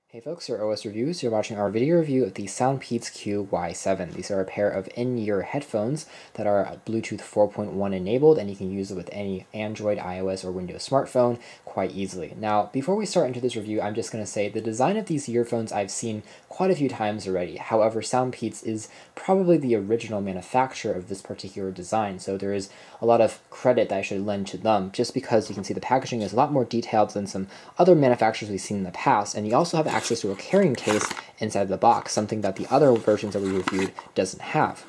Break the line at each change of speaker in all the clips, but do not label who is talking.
Hey folks, your OS Reviews. You're watching our video review of the Soundpeats QY7. These are a pair of in-ear headphones that are Bluetooth 4.1 enabled, and you can use it with any Android, iOS, or Windows smartphone quite easily. Now, before we start into this review, I'm just going to say the design of these earphones I've seen quite a few times already. However, Soundpeats is probably the original manufacturer of this particular design, so there is a lot of credit that I should lend to them, just because you can see the packaging is a lot more detailed than some other manufacturers we've seen in the past, and you also have access to a carrying case inside the box, something that the other versions that we reviewed doesn't have.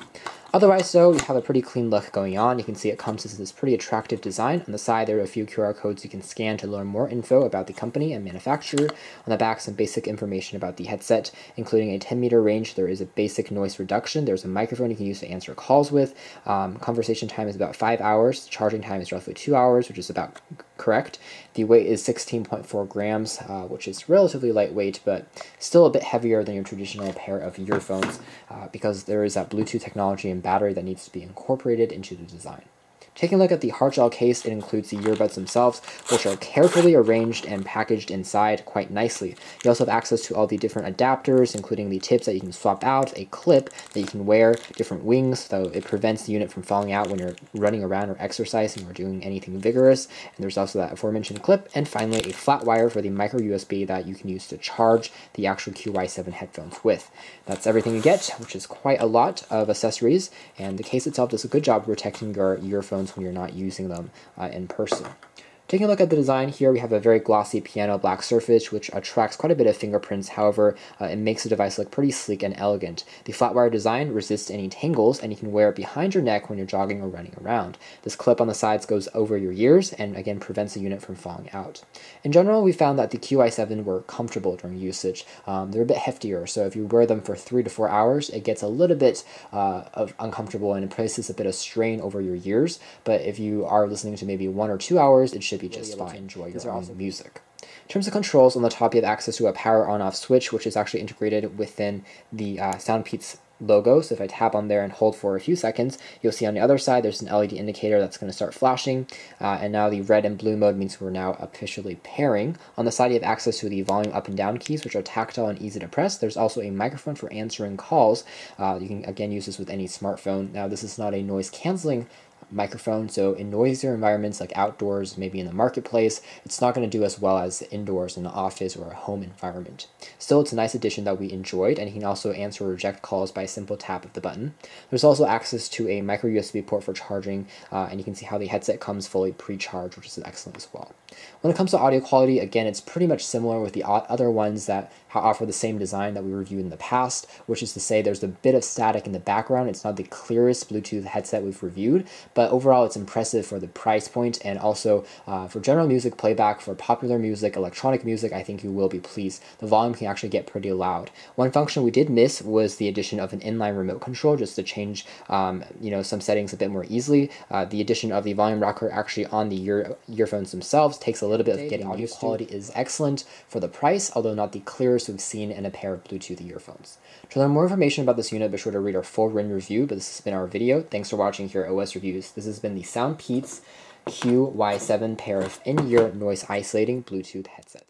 Otherwise, though, you have a pretty clean look going on. You can see it comes with this pretty attractive design. On the side, there are a few QR codes you can scan to learn more info about the company and manufacturer. On the back, some basic information about the headset, including a 10-meter range. There is a basic noise reduction. There's a microphone you can use to answer calls with. Conversation time is about 5 hours. Charging time is roughly 2 hours, which is about correct. The weight is 16.4 grams, which is relatively lightweight, but still a bit heavier than your traditional pair of earphones because there is that Bluetooth technology and battery that needs to be incorporated into the design. Taking a look at the hardgel case, it includes the earbuds themselves, which are carefully arranged and packaged inside quite nicely. You also have access to all the different adapters, including the tips that you can swap out, a clip that you can wear, different wings, so it prevents the unit from falling out when you're running around or exercising or doing anything vigorous. And there's also that aforementioned clip, and finally a flat wire for the micro USB that you can use to charge the actual QY7 headphones with. That's everything you get, which is quite a lot of accessories, and the case itself does a good job protecting your earphones when you're not using them in person. Taking a look at the design here, we have a very glossy piano black surface, which attracts quite a bit of fingerprints. However, it makes the device look pretty sleek and elegant. The flat wire design resists any tangles, and you can wear it behind your neck when you're jogging or running around. This clip on the sides goes over your ears and again prevents the unit from falling out. In general, we found that the QY7 were comfortable during usage. They're a bit heftier, so if you wear them for 3 to 4 hours, it gets a little bit uncomfortable and it places a bit of strain over your ears. But if you are listening to maybe 1 or 2 hours, it should be just fine to enjoy your own music. In terms of controls, on the top you have access to a power on-off switch, which is actually integrated within the Soundpeats logo. So if I tap on there and hold for a few seconds, you'll see on the other side there's an LED indicator that's going to start flashing, and now the red and blue mode means we're now officially pairing. On the side you have access to the volume up and down keys, which are tactile and easy to press. There's also a microphone for answering calls. You can again use this with any smartphone. Now this is not a noise canceling microphone, so in noisier environments like outdoors, maybe in the marketplace, it's not going to do as well as indoors in an office or a home environment. Still, it's a nice addition that we enjoyed, and you can also answer or reject calls by a simple tap of the button. There's also access to a micro USB port for charging, and you can see how the headset comes fully pre-charged, which is excellent as well. When it comes to audio quality, again, it's pretty much similar with the other ones that offer the same design that we reviewed in the past, which is to say there's a bit of static in the background. It's not the clearest Bluetooth headset we've reviewed, but overall it's impressive for the price point, and also for general music playback, for popular music, electronic music, I think you will be pleased. The volume can actually get pretty loud. One function we did miss was the addition of an inline remote control, just to change some settings a bit more easily. The addition of the volume rocker actually on the earphones themselves takes a little bit of getting used to. Audio quality is excellent for the price, although not the clearest we've seen in a pair of Bluetooth earphones. To learn more information about this unit, be sure to read our full written review, but this has been our video. Thanks for watching here at OS Reviews. This has been the Soundpeats QY7 pair of in-ear noise isolating Bluetooth headsets.